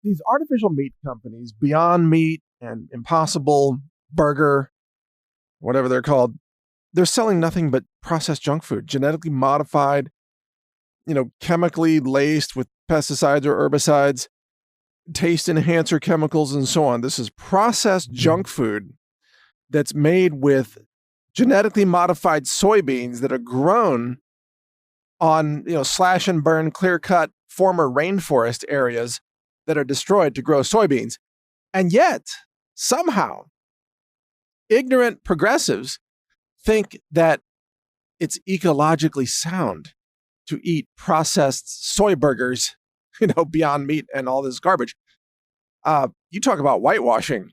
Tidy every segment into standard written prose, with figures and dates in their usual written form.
these artificial meat companies, Beyond Meat and Impossible Burger, whatever they're called, they're selling nothing but processed junk food, genetically modified, chemically laced with pesticides or herbicides, taste enhancer chemicals, and so on. This is processed junk food that's made with genetically modified soybeans that are grown on, slash and burn, clear cut former rainforest areas that are destroyed to grow soybeans. And yet, somehow, ignorant progressives think that it's ecologically sound to eat processed soy burgers, Beyond Meat and all this garbage. You talk about whitewashing.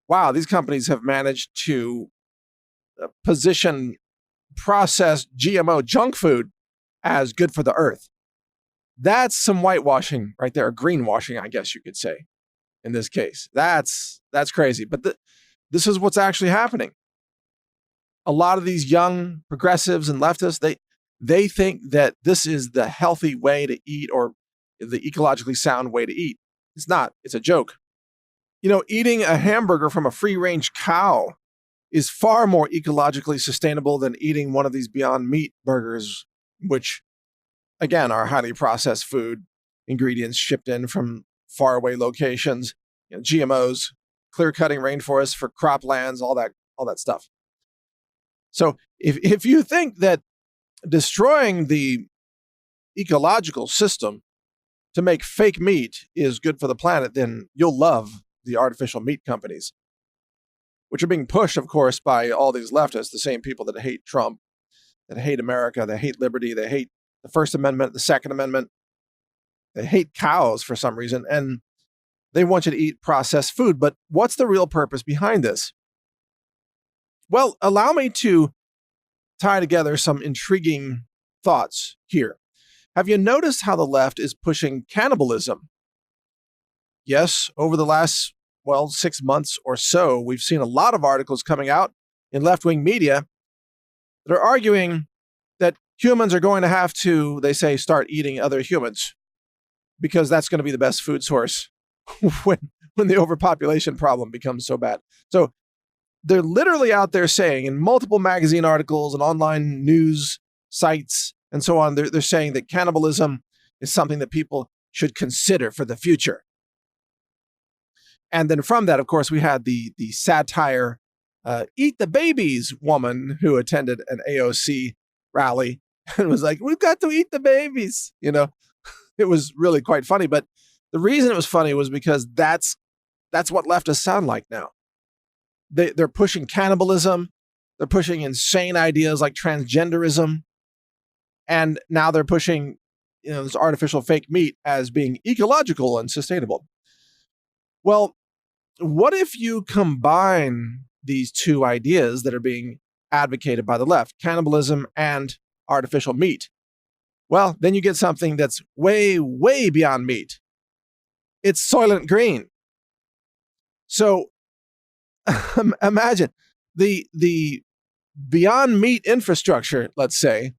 Wow, these companies have managed to position processed GMO junk food as good for the earth. That's some whitewashing right there, or greenwashing, I guess you could say, in this case. That's crazy. But this is what's actually happening. A lot of these young progressives and leftists, they think that this is the healthy way to eat or the ecologically sound way to eat. It's not. It's a joke. Eating a hamburger from a free-range cow is far more ecologically sustainable than eating one of these Beyond Meat burgers, which, again, are highly processed food, ingredients shipped in from faraway locations, GMOs, clear-cutting rainforests for croplands, all that stuff. So if you think that destroying the ecological system to make fake meat is good for the planet, then you'll love the artificial meat companies, which are being pushed, of course, by all these leftists, the same people that hate Trump, that hate America, that hate liberty, they hate the First Amendment, the Second Amendment. They hate cows for some reason, and they want you to eat processed food. But what's the real purpose behind this? Well, allow me to tie together some intriguing thoughts here. Have you noticed how the left is pushing cannibalism? Yes, over the last, 6 months or so, we've seen a lot of articles coming out in left-wing media that are arguing that humans are going to have to, they say, start eating other humans because that's going to be the best food source when the overpopulation problem becomes so bad. So they're literally out there saying in multiple magazine articles and online news sites and so on, they're saying that cannibalism is something that people should consider for the future. And then from that, of course, we had the satire, eat the babies woman who attended an AOC rally and was like, we've got to eat the babies. It was really quite funny. But the reason it was funny was because that's what leftists sound like now. They're pushing cannibalism. They're pushing insane ideas like transgenderism. And now they're pushing, this artificial fake meat as being ecological and sustainable. Well, what if you combine these two ideas that are being advocated by the left, cannibalism and artificial meat? Well, then you get something that's way, way beyond meat. It's Soylent Green. So imagine the Beyond Meat infrastructure, let's say,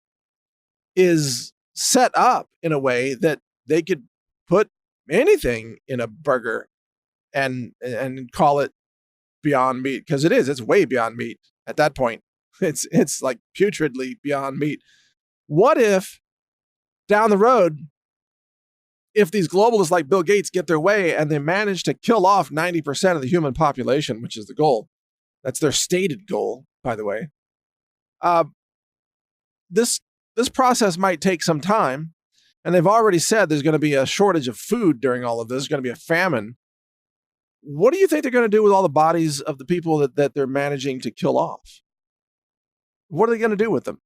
is set up in a way that they could put anything in a burger and call it Beyond Meat, because it's way beyond meat at that point. It's like putridly beyond meat. What if down the road, if these globalists like Bill Gates get their way and they manage to kill off 90% of the human population, which is the goal, that's their stated goal, by the way, this process might take some time, and they've already said there's going to be a shortage of food during all of this. There's going to be a famine. What do you think they're going to do with all the bodies of the people that they're managing to kill off? What are they going to do with them?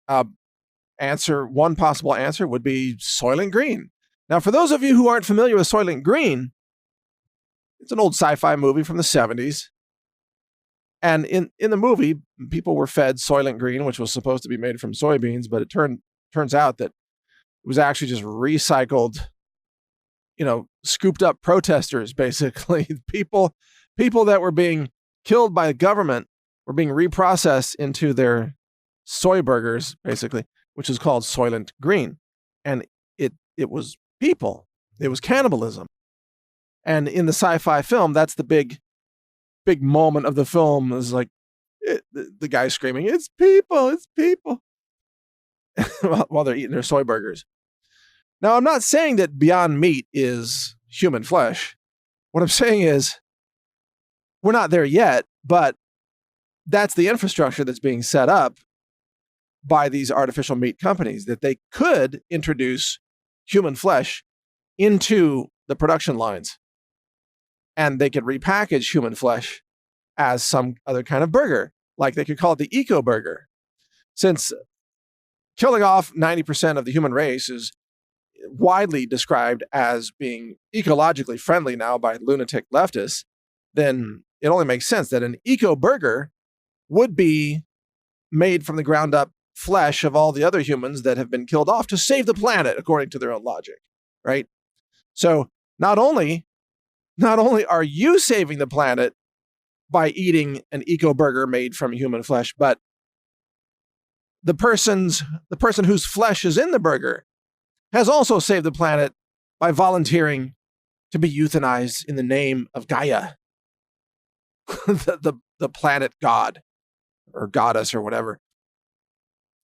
One possible answer would be Soylent Green. Now, for those of you who aren't familiar with Soylent Green, it's an old sci-fi movie from the 70s. And in the movie, people were fed Soylent Green, which was supposed to be made from soybeans, but it turns out that it was actually just recycled, scooped up protesters, basically. People that were being killed by the government were being reprocessed into their soy burgers, basically, which is called Soylent Green. And it was people It was cannibalism. And in the sci-fi film, that's the big moment of the film, is like the guy screaming, "It's people, it's people," while they're eating their soy burgers. Now, I'm not saying that Beyond Meat is human flesh. What I'm saying is we're not there yet, but that's the infrastructure that's being set up by these artificial meat companies, that they could introduce human flesh into the production lines, and they could repackage human flesh as some other kind of burger. Like they could call it the eco burger. Since killing off 90% of the human race is widely described as being ecologically friendly now by lunatic leftists, then it only makes sense that an eco burger would be made from the ground up flesh of all the other humans that have been killed off to save the planet, according to their own logic, right? So not only are you saving the planet by eating an eco burger made from human flesh, but the person whose flesh is in the burger has also saved the planet by volunteering to be euthanized in the name of Gaia, the planet god or goddess or whatever,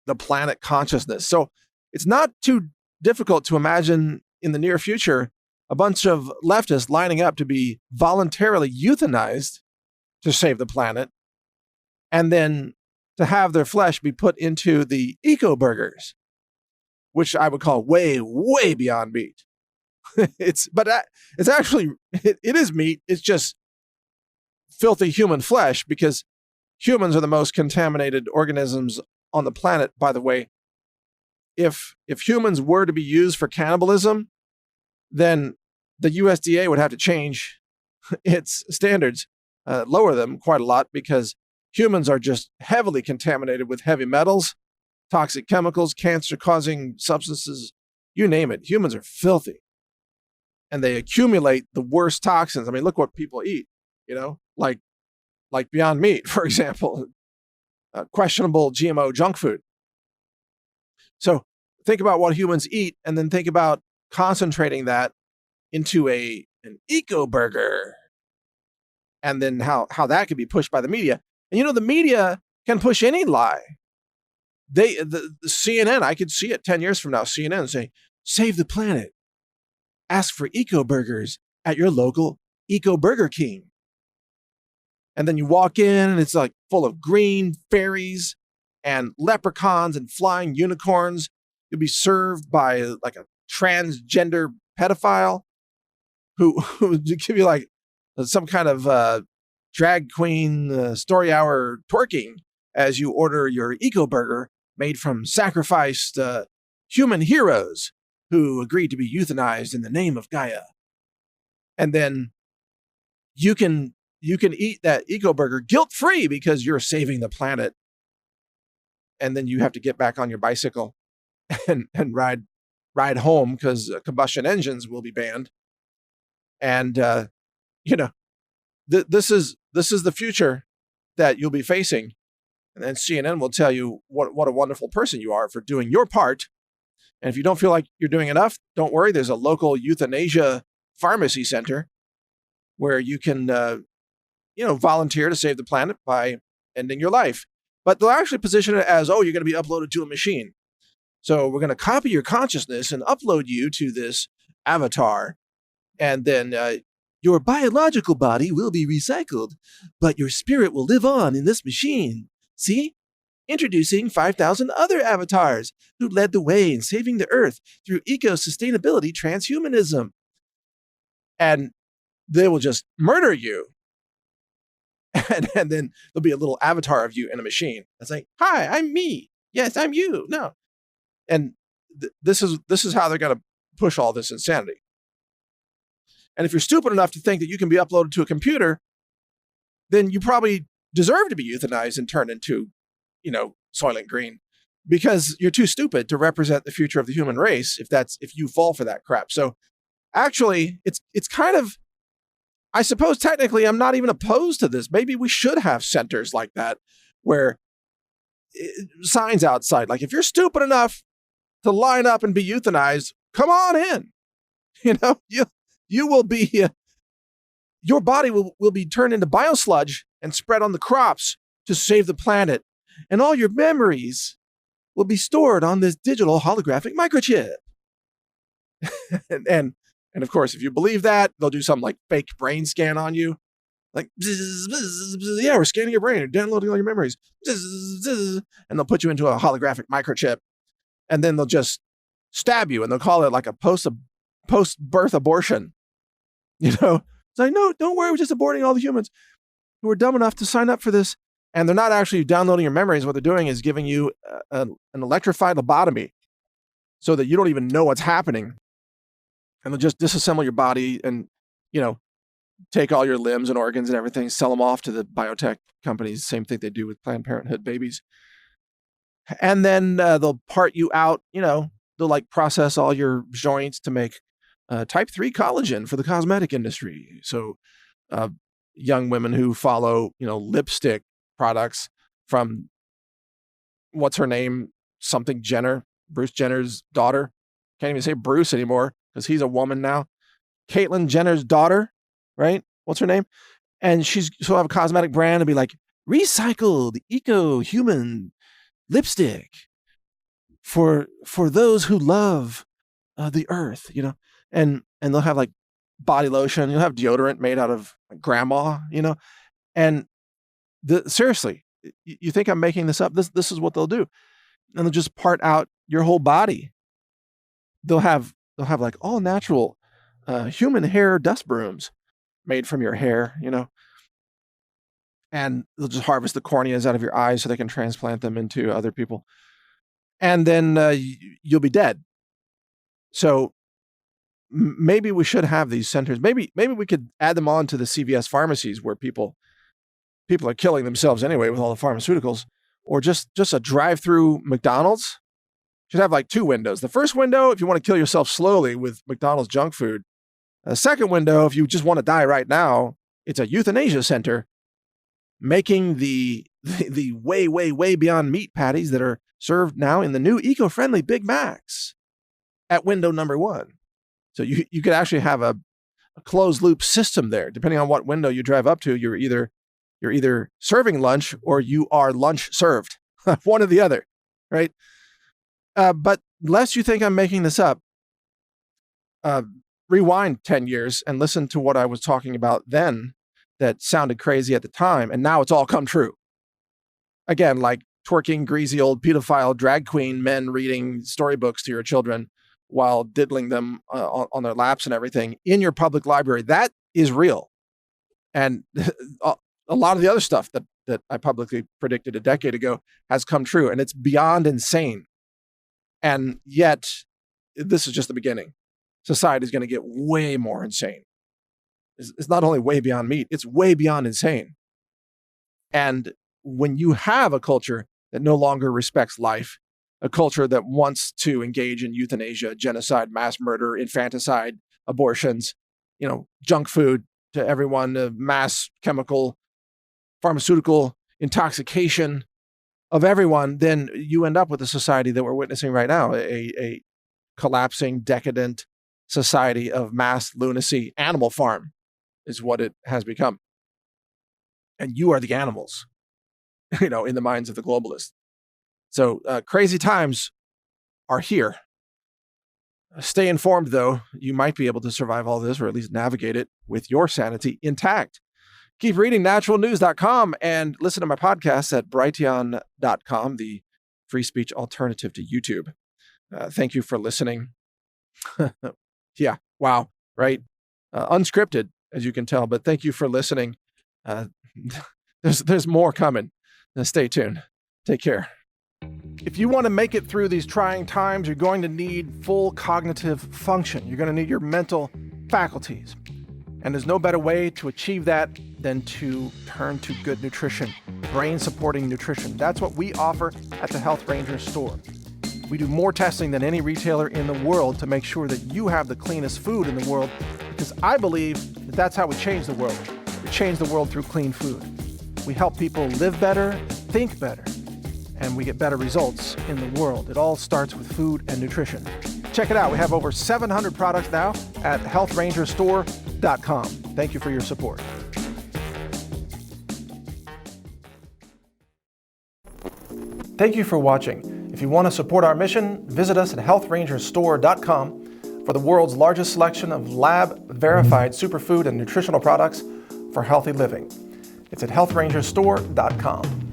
the planet consciousness. So it's not too difficult to imagine in the near future a bunch of leftists lining up to be voluntarily euthanized to save the planet, and then to have their flesh be put into the eco burgers, which I would call way, way beyond meat. It's actually, it is meat. It's just filthy human flesh, because humans are the most contaminated organisms on the planet, by the way. If humans were to be used for cannibalism, then the USDA would have to change its standards, lower them quite a lot, because humans are just heavily contaminated with heavy metals, toxic chemicals, cancer-causing substances, you name it. Humans are filthy. And they accumulate the worst toxins. I mean, look what people eat, like Beyond Meat, for example, questionable GMO junk food. So think about what humans eat, and then think about concentrating that into an eco burger, and then how that could be pushed by the media. And the media can push any lie. The CNN, I could see it 10 years from now, CNN saying, "Save the planet. Ask for eco burgers at your local Eco Burger King." And then you walk in and it's like full of green fairies and leprechauns and flying unicorns. You'll be served by like a transgender pedophile who give you like some kind of drag queen story hour twerking as you order your eco burger made from sacrificed human heroes who agreed to be euthanized in the name of Gaia. And then you can eat that eco burger guilt-free because you're saving the planet. And then you have to get back on your bicycle and ride home because combustion engines will be banned. And this is the future that you'll be facing. And then CNN will tell you what a wonderful person you are for doing your part. And if you don't feel like you're doing enough, don't worry. There's a local euthanasia pharmacy center where you can, volunteer to save the planet by ending your life. But they'll actually position it as, oh, you're going to be uploaded to a machine. So we're going to copy your consciousness and upload you to this avatar. And then your biological body will be recycled, but your spirit will live on in this machine. See? Introducing 5,000 other avatars who led the way in saving the Earth through eco-sustainability transhumanism. And they will just murder you. And then there'll be a little avatar of you in a machine. It's like, "Hi, I'm me. Yes, I'm you." No. And this is how they're going to push all this insanity. And if you're stupid enough to think that you can be uploaded to a computer, then you probably deserve to be euthanized and turned into Soylent Green, because you're too stupid to represent the future of the human race if you fall for that crap. So actually, it's kind of, I suppose technically I'm not even opposed to this. Maybe we should have centers like that where signs outside, like, if you're stupid enough to line up and be euthanized, come on in. You will be, your body will be turned into biosludge and spread on the crops to save the planet. And all your memories will be stored on this digital holographic microchip. and of course, if you believe that, they'll do something like fake brain scan on you. Like, bzz, bzz, bzz, yeah, we're scanning your brain and downloading all your memories. Bzz, bzz, and they'll put you into a holographic microchip. And then they'll just stab you, and they'll call it like a post-birth abortion. It's like, no, don't worry, we're just aborting all the humans who are dumb enough to sign up for this. And they're not actually downloading your memories. What they're doing is giving you an electrified lobotomy so that you don't even know what's happening. And they'll just disassemble your body and, take all your limbs and organs and everything, sell them off to the biotech companies. Same thing they do with Planned Parenthood babies. And then they'll part you out, they'll like process all your joints to make type 3 collagen for the cosmetic industry. So young women who follow, lipstick products from, what's her name? Something Jenner, Bruce Jenner's daughter. Can't even say Bruce anymore because he's a woman now. Caitlyn Jenner's daughter, right? What's her name? And she'll have a cosmetic brand and be like, recycled eco-human lipstick for those who love the earth, and they'll have like body lotion. You'll have deodorant made out of grandma, and seriously, you think I'm making this up? This is what they'll do. And they'll just part out your whole body. They'll have like all natural human hair dust brooms made from your hair, and they'll just harvest the corneas out of your eyes so they can transplant them into other people. And then you'll be dead. So maybe we should have these centers. Maybe we could add them on to the CVS pharmacies where people are killing themselves anyway with all the pharmaceuticals, or just a drive-through McDonald's. Should have like 2 windows. The first window, if you want to kill yourself slowly with McDonald's junk food. The second window, if you just want to die right now, it's a euthanasia center making the way, way, way beyond meat patties that are served now in the new eco-friendly Big Macs at window number 1. So you could actually have a closed loop system there. Depending on what window you drive up to, you're either serving lunch or you are lunch served. One or the other, right? But lest you think I'm making this up, rewind 10 years and listen to what I was talking about then that sounded crazy at the time, and now it's all come true. Again, like twerking, greasy old pedophile drag queen men reading storybooks to your children while diddling them on their laps and everything in your public library. That is real. And a lot of the other stuff that I publicly predicted a decade ago has come true, and it's beyond insane. And yet, this is just the beginning. Society is going to get way more insane. It's not only way beyond meat, it's way beyond insane. And when you have a culture that no longer respects life, a culture that wants to engage in euthanasia, genocide, mass murder, infanticide, abortions, junk food to everyone, mass chemical, pharmaceutical intoxication of everyone, then you end up with a society that we're witnessing right now, a collapsing, decadent society of mass lunacy. Animal farm is what it has become. And you are the animals, in the minds of the globalists. So crazy times are here. Stay informed, though. You might be able to survive all this, or at least navigate it with your sanity intact. Keep reading naturalnews.com and listen to my podcast at brighteon.com, the free speech alternative to YouTube. Thank you for listening. Yeah, wow, right? Unscripted, as you can tell, but thank you for listening. There's more coming. Now stay tuned. Take care. If you want to make it through these trying times, you're going to need full cognitive function. You're going to need your mental faculties. And there's no better way to achieve that than to turn to good nutrition, brain-supporting nutrition. That's what we offer at the Health Ranger store. We do more testing than any retailer in the world to make sure that you have the cleanest food in the world, because I believe that that's how we change the world. We change the world through clean food. We help people live better, think better, and we get better results in the world. It all starts with food and nutrition. Check it out. We have over 700 products now at healthrangerstore.com. Thank you for your support. Thank you for watching. If you want to support our mission, visit us at healthrangerstore.com for the world's largest selection of lab-verified superfood and nutritional products for healthy living. It's at healthrangerstore.com.